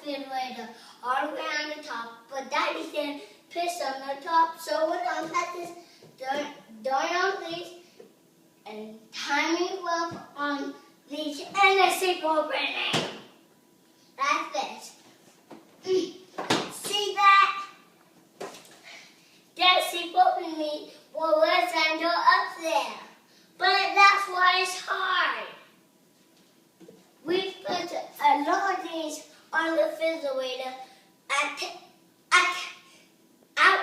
refrigerator all the way on the top, but Daddy said piss on the top, so we're gonna put this down on these and tiny rope on these and a zip opening. Like this. See that? That zip opening will resemble up there, but that's why it's hard. We put a lot of these on the refrigerator at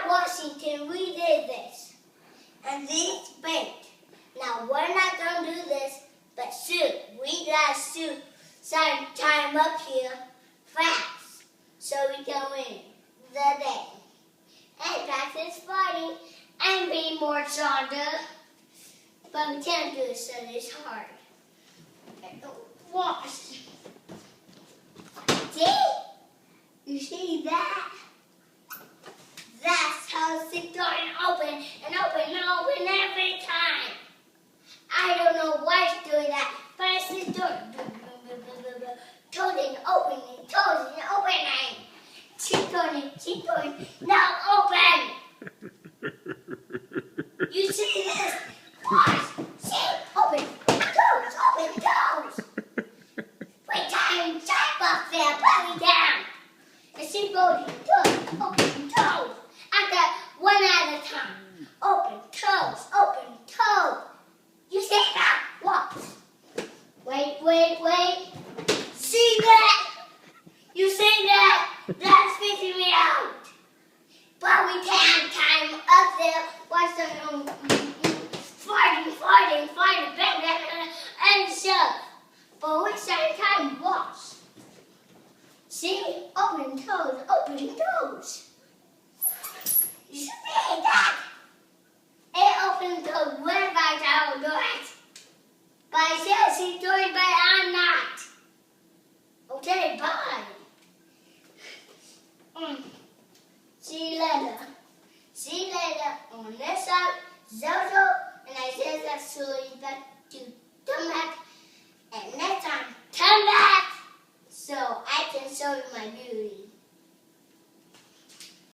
Washington. We did this, and these baked. Now we're not gonna do this, but shoot, we gotta shoot some time up here fast, so we can win the day and practice fighting and be more stronger. But we can't do it, so it's hard. Watch. See? You see that? That's how the door open and open and open every time. I don't know why it's doing that, but it's the door. Closing, opening, closing, opening. Keep going. Now open. You see this? Watch. See? Open. Close. Wait, time up there. Put me down. And keep going. Open, close. After one at a time. Open, close. You see that? Watch. Wait. See that? You see that? That's freaking me out. But we can't time up there. Watch them fighting, bang, and shove. But we start time, watch. See? Open toes. You see that? It opens the way back out, right? But I said she's doing, but I'm not. Okay, bye. See you later. On this side, Jojo, and I said that's so you back to come back. And next time, come back so I can show you my beauty.